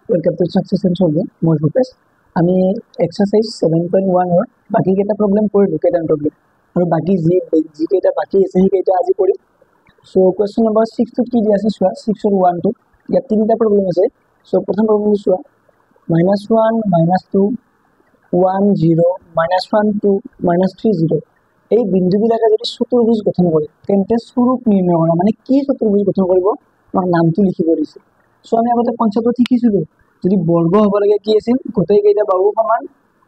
Welcome to Success and Solving more focus. আমি exercise 7.1 or বাকি কেটা problem কৰিলো কেটান problem আৰু বাকি জি কেটা বাকি আছে হি কেটা আজি কৰি so question number 6 to কি দি আছে সোৱা 6 or 1 to ইয়াত তিনিটা problem আছে so প্ৰথম problem সোৱা -1 -2 1 0 -1 2 -3 0 এই বিন্দুবিলাকে যদি চতুৰ্ভুজ গঠন কৰে তেন্তে স্বৰূপ নিৰ্ণয় কৰা মানে কি চতুৰ্ভুজ গঠন কৰিব আমাৰ নামটো লিখিব দিছে সো আমি আগতে কনসেপ্টটো শিকিছিলো যদি বৰ্গ হ'ব লাগে কি আছিল গোটেই কেইটা বাহু সমান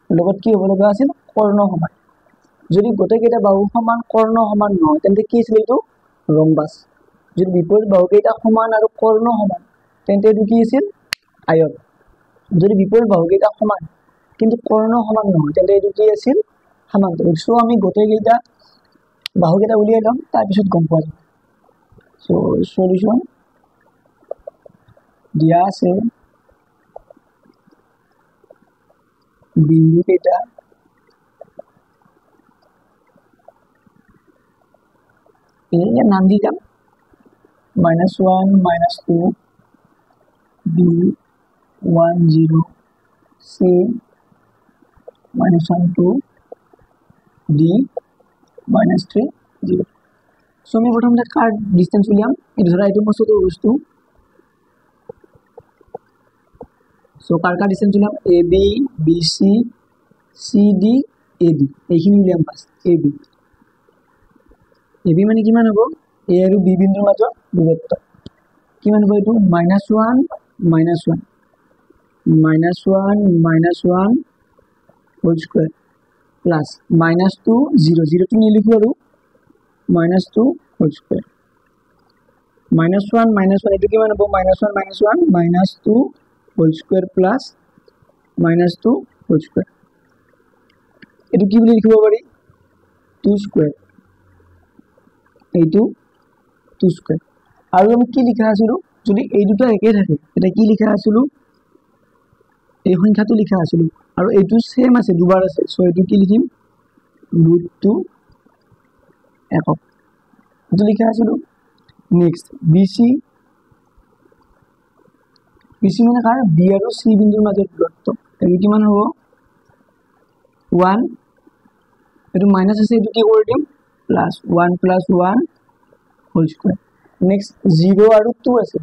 লগত কি হ'ব লগা আছিল কৰ্ণ সমান যদি গোটেই কেইটা বাহু সমান কৰ্ণ সমান নহয় তেন্তে কি আছিল এইটো ৰম্বাস যদি বিপৰীত বাহু কেইটা সমান আৰু কৰ্ণ সমান তেন্তে এইটো কি আছিল আয়ত যদি বিপৰীত বাহু কেইটা সমান কিন্তু কৰ্ণ সমান নহয় তেন্তে এইটো কি আছিল সমান্তৰাল সো আমি গোটেই কেইটা বাহু কেইটা উলিয়াই লম তাৰ পিছত গম পোৱা যাব সো সলিউশন দিয়া আছে बिंदु केटा ये नाम दी जाम -1 -2 b 1 0 c -1 2 d -3 0 সো আমি প্রথমে কার ডিসটেন্স উলিয়াম এই ধরা এটা মসতো বস্তু সো কাৰ ডিসটেন্স উলিয়াম ab bc cd ad এইখিনি উলিয়াম পাস ab ab মানে কিমান হ'ব a আৰু b বিন্দুৰ মাজত দূৰত্ব কিমান হ'ব এটো -1 -1 -1 হোল স্কয়াৰ প্লাস -2 0 0 টো নিলিখো আৰু -2 হোল স্কয়ার -1 -1 এটো কিমান হ'ব -1 -2 whole square plus -2 whole square এটো কি বুলি লিখিব পাৰি 2 square এইটো 2 square আৰু আমি কি লিখা আছিল যদি এই দুটা একে থাকে এটা কি লিখা আছিল এই সংখ্যাটো লিখা আছিল আৰু এইটো সেম আছে দুবাৰ আছে সো এইটো কি লিখিম √2 একক এটো লিখা আছিল নেক্সট bc BC মানে কাৰ B আৰু C বিন্দুৰ মাজৰ দূৰত্ব এটো কিমান হ'ব 1 এটো মাইনাস আছে এটো কি কৰি দিম প্লাস 1 + 1 হোল স্কয়াৰ নেক্সট 0 আৰু 2 আছে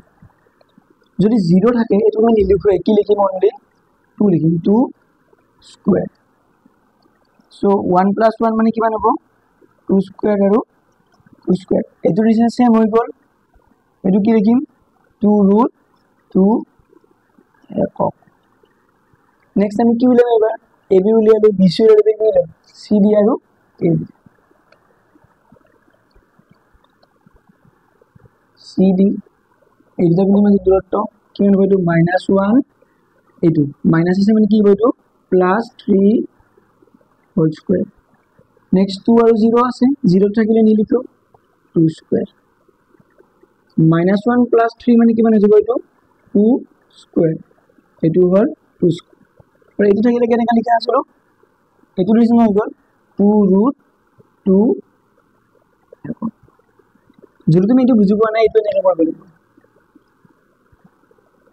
যদি 0 থাকে এটো আমি নিলিখো কি লিখিম অনলি 2 লিখিম 2 স্কয়ার সো 1 + 1 মানে কিমান হ'ব 2 স্কয়ার আৰু 2 স্কয়াৰ এটো ৰিজন সেম হৈ গল এটো কি লিখিম 2√2 একক নেক্সট আমি কি উলিয়াম এবাৰ ab উলিয়ালো bc উলিয়ালো cd আৰু ad cd এই দুটা বিন্দুৰ মাজত দূৰত্ব কিমান হ'ব এটো -1 এইটো মাইনাস আছে মানে কি হ'ব এটো +3 হোল স্কয়ার নেক্সট 2 আৰু 0 আছে 0 থাকিলে নিলিখো 2 স্কয়ার -1 + 3 মানে কিমান হৈ যাব এটো 2 স্কয়ার এটো হল 2 স্কয়ার আৰু এটো থাকিলে কেনেকা লিখা আছিল এটো ৰিজন হৈ গল 2√2 একক যদি তুমি এটো বুজি পোৱা নাই এটো এনেকা কৰিব লাগিব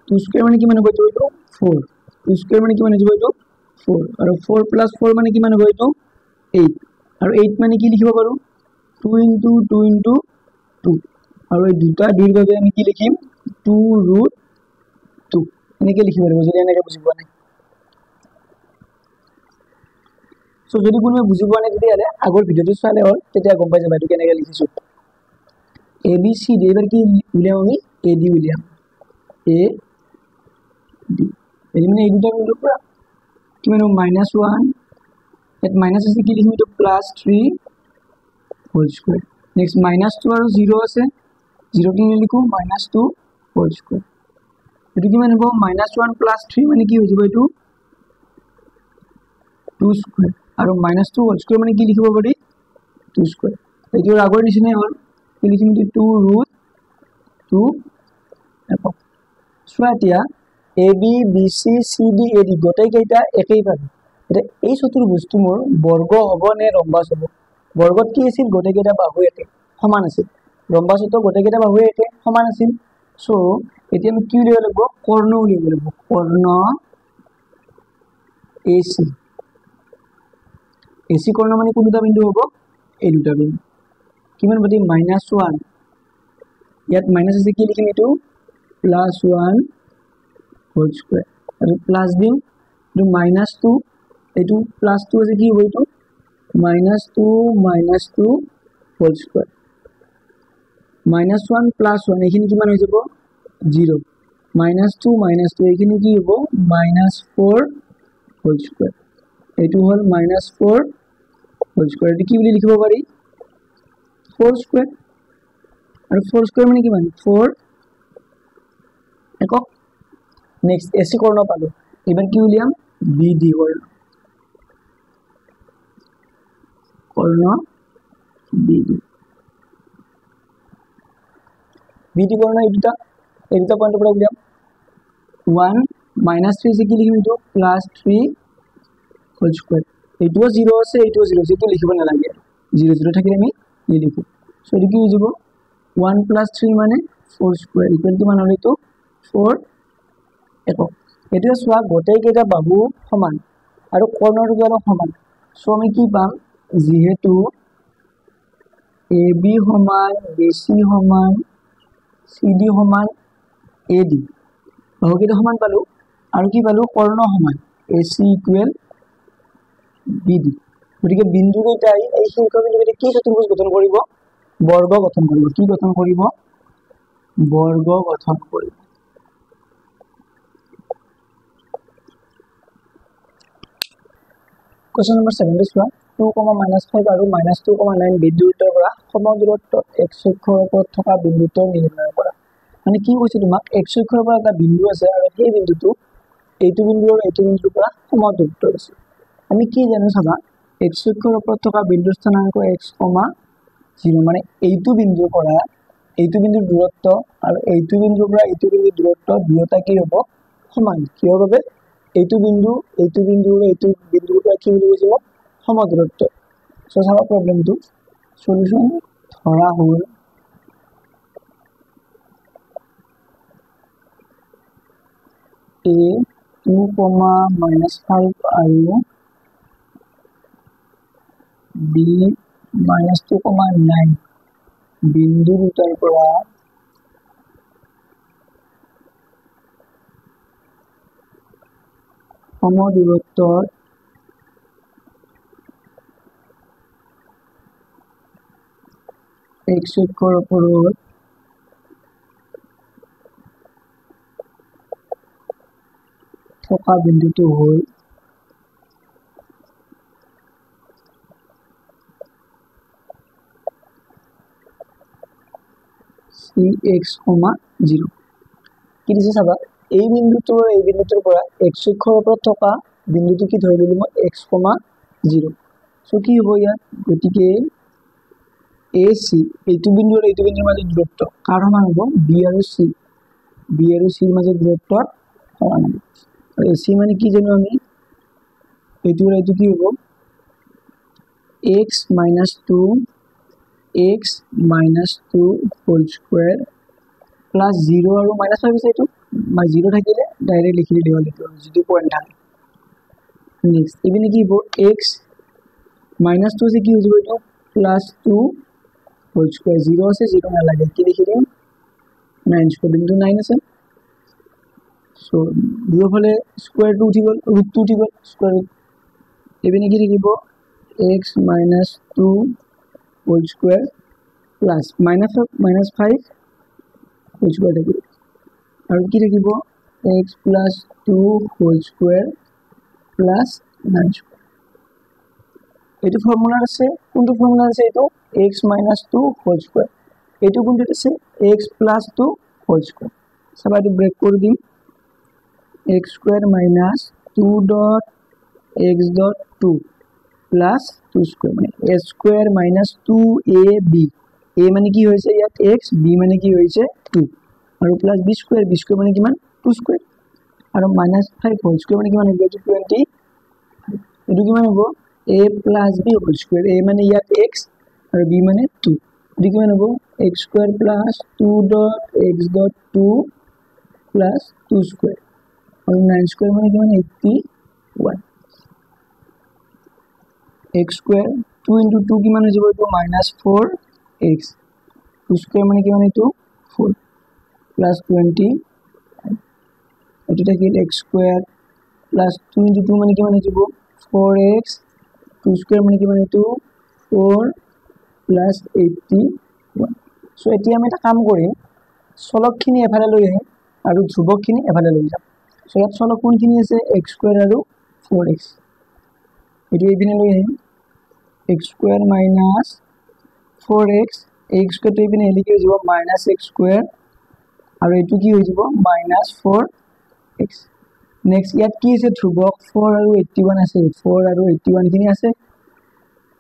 2 স্কয়ার মানে কিমান হ'ব এটো 4 2 স্কয়ার মানে কিমান হ'ব এটো 4 আৰু 4 + 4 মানে কিমান হ'ব এটো 8 আৰু 8 মানে কি লিখিব পাৰো 2 * 2 * 2 আৰু এই দুটা দুইৰ বাবে আমি কি লিখিম 2√2 এনেকে লিখিব লাগিব যদি এনেকে বুজি পোৱা নাই সো যদি কোনোৱে বুজি পোৱা নাই তেতিয়ালে আগৰ ভিডিওটো চালে হ'ল তেতিয়া গম পাই যাবা এটো কেনেকে লিখিছো a b c d এবাৰ কি উলিয়াম আমি a d উলিয়াম a d এই মানে এই দুটা বিন্দুৰ পৰা কিমান -1 এট মাইনাস আছে কি লিখিম এটো +3 হোল স্কয়ার নেক্সট -2 আৰু 0 আছে 0 টো নিলিখো -2 হোল স্কয়ার এটো কিমান হ'ব -1 + 3 মানে কি হৈ যাব এটো 2 স্কয়ার আৰু -2 হোল স্কয়াৰ মানে কি লিখিব পাৰি 2 স্কয়াৰ এইটো আগৰ নিচিনাই হ'ল কি লিখিম এটো 2√2 একক সোৱাতিয়া ab bc cd ad গোটেই কেইটা একেই পাবি এটা এই চতুৰ্ভুজটো মোৰ বৰ্গ হ'ব নে ৰম্বাস হ'ব বৰ্গত কি আছিল গোটেই কেইটা বাহু একে সমান আছিল ৰম্বাসতো গোটেই কেইটা বাহু একে সমান আছিল সো এতিয়া আমি কি উলিয়াব লাগিব কৰ্ণ উলিয়াব লাগিব কৰ্ণ AC AC কৰ্ণ মানে কোন দুটা বিন্দু হ'ব এই দুটা বিন্দু কিমান পাতি -1 ইয়াত মাইনাস আছে কি লিখিম এটো +1 হোল স্কয়ার আৰু প্লাস দিম এটো -2 এটো +2 আছে কি হ'ব এটো -2 হোল স্কয়ার -1 +1 এখিনি কিমান হৈ যাব 0 -2 এখিনি কি হ'ব -4 হোল স্কয়ার এটো হল -4 হোল স্কয়ার এটো কি বুলি লিখিব পাৰি 4 স্কয়াৰ আৰু 4 স্কয়াৰ মানে কিমান 4 একক নেক্সট AC কৰ্ণ পালো এবাৰ কি উলিয়াম BD কৰ্ণ BD কৰ্ণ এই দুটা পইণ্টৰ পৰা উলিয়াম 1 -3 আছে কি লিখিম এটো +3 হোল স্কয়ার এটোও 0 আছে এটোও 0 আছে এটো লিখিব নালাগে 0 0 থাকিলে আমি লিখো সো এটো কি হৈ যাব 1 + 3 মানে 4 স্কয়ার ইকুয়াল টু মান হলে তো 4 একক এটা সোয়া গোটেই কেইটা বাহু সমান আৰু কৰ্ণৰ দুটাও সমান সো আমি কি পাম যেহেতু AB সমান BC সমান CD সমান AD বাহু কেইটা সমান পালো আৰু কি পালো কৰ্ণ সমান AC ইকুয়াল BD গতিকে বিন্দু কেইটাই এই শীৰ্ষবিন্দু কেইটা কি চতুৰ্ভুজ গঠন কৰিব বৰ্গ গঠন কৰিব কি গঠন কৰিব বৰ্গ গঠন কৰিব Question number 7 is 2, -5 আৰু -2,9 বিন্দুৰ পৰা সমদূৰত্ব x অক্ষৰ ওপৰত থকা বিন্দুটো নিৰ্ণয় কৰা মানে কি কৈছে তোমাক x অক্ষৰ পৰা এটা বিন্দু আছে আৰু সেই বিন্দুটো এইটো বিন্দু আৰু এইটো বিন্দুৰ পৰা সমদূৰত্ব আছে আমি কি জানো চাবা x অক্ষৰ ওপৰত থকা বিন্দুৰ স্থানাংক x, 0 মানে এইটো বিন্দুৰ পৰা এইটো বিন্দুৰ দূৰত্ব আৰু এইটো বিন্দুৰ পৰা এইটো বিন্দুৰ দূৰত্ব দুয়োটা কি হ'ব সমান কিহৰ বাবে এইটো বিন্দু এইটো বিন্দুৰ পৰা কি বুলি কৈছে সমদূৰত্ব সো চাবা প্ৰবলেমটো সলিউশন ধৰা হ'ল A 2, -5 আৰু B -2,9 বিন্দু দুটাৰ পৰা সমদূৰত্বৰ x অক্ষৰ ওপৰত থকা বিন্দুটো হ'ল CX, 0 কি দিছে চাবা এই বিন্দুটোৰ পৰা x অক্ষৰ ওপৰত থকা বিন্দুটো কি ধৰি ললো মই x, 0 সো কি হ'ব ইয়াত গতিকে AC এইটো বিন্দু আৰু এইটো বিন্দুৰ মাজত দূৰত্ব কাৰ সমান হ'ব B আৰু C ৰ মাজত দূৰত্ব সমান হ'ব আৰু AC মানে কি জানো আমি এইটো আৰু এইটো কি হ'ব x -2 হোল স্কয়াৰ প্লাস 0 আৰু -5 আছে এইটো 0 থাকিলে ডাইৰেক্ট লিখি দিও লিখো যদি পয়েন্ট থাকে নেক্সট ইভিনে কি হ'ব x -2 আছে কি হৈ যাব এইটো +2 হোল স্কয়ার 0 আছে 0 না লাগে কি লিখি দিম 9 স্কয়ার বিন্দু 9 আছে সো দুই ফলে স্কয়ার টু উঠি গল √2 উঠি গল স্কয়ার ইভিনে কি লিখিব x -2 whole square plus -5 whole square থাকিব আৰু কি লিখিব x + 2 whole square plus 9 square এটো ফর্মুলা আছে কোনটো ফর্মুলা আছে এটো x - 2 হোল স্কয়ার এটো কোনটো আছে x + 2 হোল স্কয়ার সবাই এটো ব্রেক কৰি দিম x square - 2.x.2 plus 2 square মানে a স্কয়ার - 2ab a মানে কি হৈছে ইয়াত x b মানে কি হৈছে 2 আৰু প্লাস b স্কয়াৰ মানে কিমান 2 স্কয়াৰ আৰু -5 হোল স্কয়ার মানে কিমান হ'ব 20 এটো কিমান হ'ব a plus b whole square a মানে ইয়াত x আৰু b মানে 2 এটো কিমান হ'ব x square plus 2.x.2 plus 2 square আৰু 9 স্কোয়ার মানে কিমান 81 x স্কোয়ার 2 into 2 কিমান হৈ যাব এইটো -4x 2 স্কোয়ার মানে কিমান এইটো 4 প্লাস 20 এটো থাকিল x স্কোয়ার প্লাস 2 into 2 মানে কিমান হৈ যাব 4x 2 স্কোয়ার মানে কিমান এইটো 4 প্লাস 81 সো এতিয়া আমি এটা কাম কৰিম চলকখিনি এফালে লৈ আহিম আৰু ধ্ৰুৱকখিনি এফালে লৈ যাম সো ইয়াত চলক কোনখিনি আছে x স্কয়াৰ আৰু 4x এটো এইপিনে লৈ আহিম x square minus 4x x square তো এইপিনে এলি কি হৈ যাব -x স্কয়ার আৰু এটো কি হৈ যাব -4x নেক্সট ইয়াত কি আছে ধ্ৰুৱক 4 আৰু 81 আছে 4 আৰু 81 খিনি আছে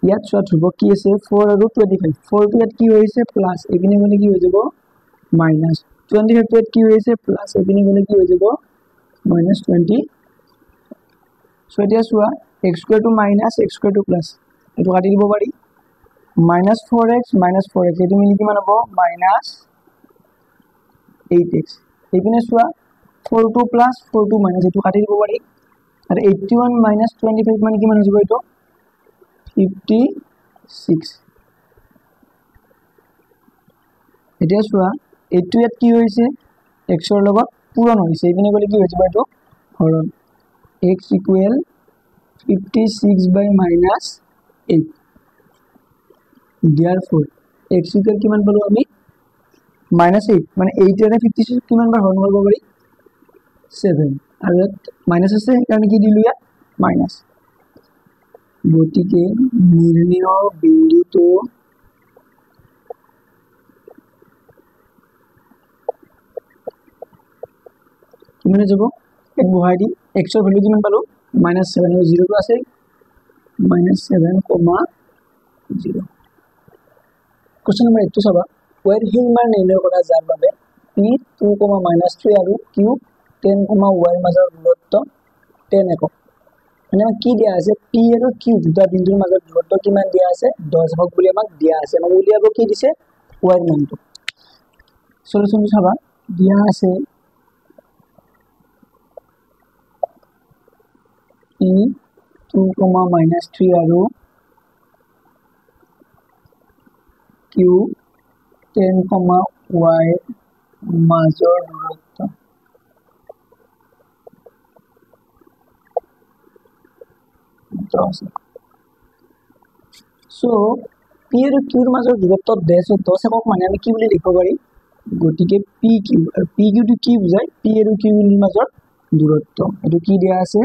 ইয়াত চোৱা ধ্ৰুৱক কি আছে 4 আৰু 25 4 টো ইয়াত কি হৈছে প্লাস এইপিনে গলে কি হৈ যাব মাইনাস 25 টো ইয়াত কি হৈছে প্লাস এইপিনে গলে কি হৈ যাব -20 সো এতিয়া চোৱা x square two minus x square two plus এটো কাটি দিব পাৰি -4x এটো মিলি কিমান হ'ব -8x এইপিনে চোৱা 4 টু প্লাস 4 টু মাইনাস এটো কাটি দিব পাৰি আৰু 81 25 মানে কিমান হৈ যাব এটো 56 এতিয়া চোৱা এটো ইয়াত কি হৈছে x ৰ লগত পূৰণ হৈছে এইপিনে গলে কি হৈ যাব এটো হৰণ x equal 56 by -8 therefore x equal কিমান পালো আমি -8 মানে 8 এৰে 56 কিমান বাৰ হৰণ কৰিব পাৰি 7 আৰু মাইনাস আছে কাৰণ কি দিলু ইয়াত মাইনাস গতিকে নিৰ্ণয় বিন্দুটো কিমান যাব এক বহাই দি x ৰ ভ্যালু কিমান পালো -7 আৰু 0 টো আছে -7,0 কোশ্চেন নম্বৰ 1 টো চাবা ওয়াইৰ হিল মান নিৰ্ণয় কৰা যাৰ বাবে p 2,-3 আৰু q 10, y মাজৰ দূৰত্ব 10 একক মানে কি দিয়া আছে p আৰু q দুটা বিন্দুৰ মাজৰ দূৰত্ব কিমান দিয়া আছে 10 একক বুলি আমাক দিয়া আছে মানে উলিয়াব কি দিছে ওয়াইৰ মানটো সলিউশনটো চাবা দিয়া আছে p 2,-3 আৰু q 10, y মাজৰ দূৰত্ব সো p আৰু q ৰ মাজৰ দূৰত্ব 10 একক মানে আমি কি বুলি লিখিব পাৰি গতিকে pq আৰু pq টো কি বুজায় p আৰু q ৰ মাজৰ দূৰত্ব এটো কি দিয়া আছে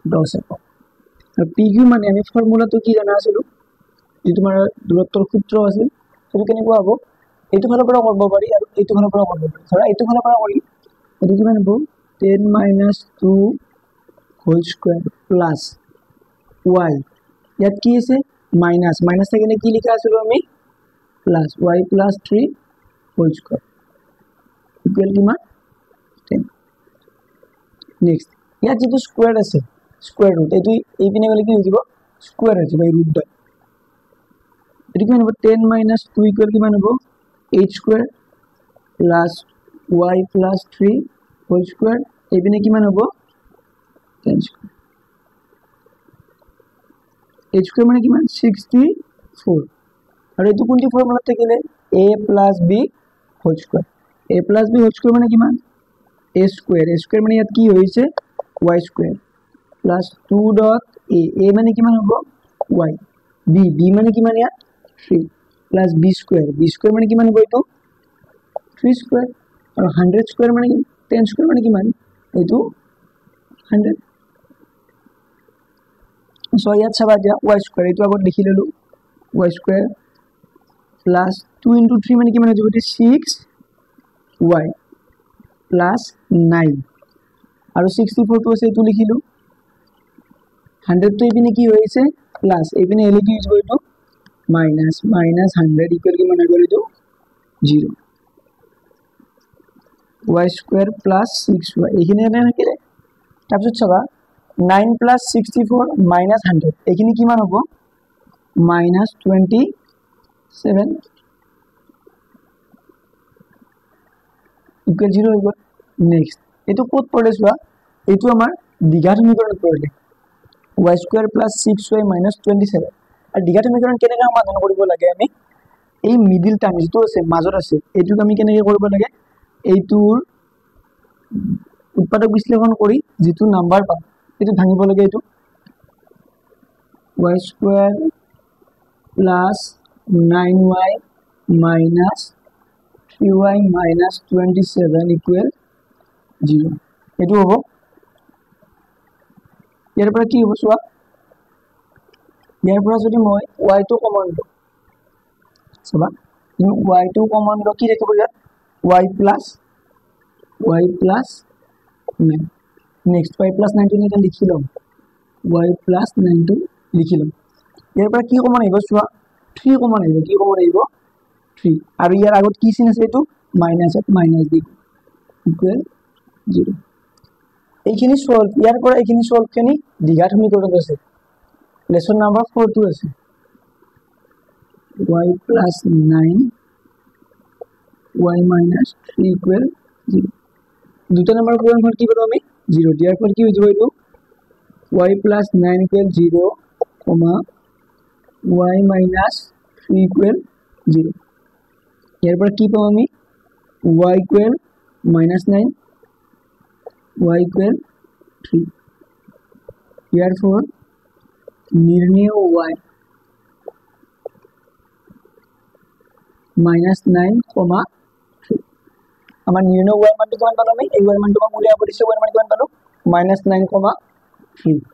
10 একক আৰু pq মানে আমি ফৰ্মুলাটো কি জানা আছিল যে তোমাৰ দূৰত্বৰ সূত্ৰ আছিল সেটো কেনেকুৱা হ'ব এইটো ফালৰ পৰা কৰিব পাৰি আৰু এইটো ফালৰ পৰা কৰিব পাৰি ধৰা এইটো ফালৰ পৰা কৰি এটো কিমান হ'ব 10 - 2 হোল স্কয়ার প্লাস y ইয়াত কি আছে মাইনাস থাকিলে কি লিখা আছিল আমি plus y + 3 whole square equal কিমান 10 নেক্সট ইয়াত যেটো স্কয়ার আছে স্কয়ার রুট এটো এই পিনে গলে কি হৈ যাব স্কয়ার হৈ যাব এই রুট ডাল এটো কিমান হ'ব 10 - 2 ইকুয়াল কিমান হ'ব 8 square plus y + 3 whole square এই পিনে কিমান হ'ব 10 স্কয়ার h স্কয়ার মানে কিমান 64 আৰু এটো কোনটি ফৰ্মুলা থাকিলে a + b whole square a + b whole square মানে কিমান a স্কয়ার মানে ইয়াত কি হৈছে y স্কয়ার প্লাস 2.a মানে কিমান হ'ব y b মানে কিমান ইয়াত 3 প্লাস b স্কয়ার মানে কিমান হ'ব এটো 3 স্কয়ার আৰু 100 স্কয়ার মানে 10 স্কয়ার মানে কিমান এটো 100 সো ইয়াত চাবা দিয়া y স্কয়ার এটো আগত লিখি ললো y স্কয়ার প্লাস 2 * 3 মানে কিমান হৈ যাব 6y প্লাস 9 আৰু 64 টো আছে এটো লিখিলো 100 তো এইপিনে কি হৈছে প্লাস এইপিনে এলে কি হৈ যাব এটো মাইনাস 100 ইকুয়াল কিমান হৈ গল এটো 0 y স্কয়ার প্লাস 6y এখানে এনে নাকিলে তাৰপিছত চাবা 9 + 64 - 100 এখিনি কিমান হ'ব -27 ইকুয়াল 0 হৈ গল নেক্সট এইটো ক'ত পৰে চোৱা এইটো আমাৰ দ্বিঘাত সমীকৰণত পৰিলে y square plus 6y minus 27 আৰু দ্বিঘাত সমীকৰণ কেনেকৈ সমাধান কৰিব লাগে আমি এই মিডিল টাৰ্ম যেটো আছে মাজত আছে এইটোক আমি কেনেকৈ কৰিব লাগে এইটোৰ উৎপাদক বিশ্লেষণ কৰি যেটো নাম্বাৰ পাম এইটো ভাঙিব লাগে এইটো y square plus 9y minus 3y minus 27 equal 0 এটো হ'ব ইয়াৰ পৰা কি হ'ব চোৱা ইয়াৰ পৰা যদি মই y টো কমন লওঁ চাবা y টো কমন লওঁ কি দেখিব ইয়াত y plus 9 next y plus 9 টো এটা লিখি লম y plus 9 টো লিখি লম ইয়াৰ পৰা কি কমন আহিব চোৱা 3 কমন আহিব কি কমন আহিব 3 আৰু ইয়াৰ আগত কি চিন আছে এটো মাইনাসত মাইনাস দি ইকুৱেল 0 এইখিনি সলভ ইয়াৰ পৰা এইখিনি সলভ কেনি দ্বিঘাত সমীকৰণত আছে লেসন নাম্বাৰ 4 টো আছে y plus 9 y minus 3 equal 0 দুটা নাম্বাৰ সমীকৰণ কি পালো আমি 0 দিয়াৰ পর কি হৈ যাব এটো y plus 9 equal 0 y minus 3 equal 0 ইয়াৰ পৰা কি পাম আমি y equal minus 9 y equal 3 therefore নির্ণেয় y minus 9 3 আমার নির্ণেয় y মানটো কিমান পালো আমি এই y মানটো মই উলিয়াব দিছো y মান কিমান পালো minus 9 3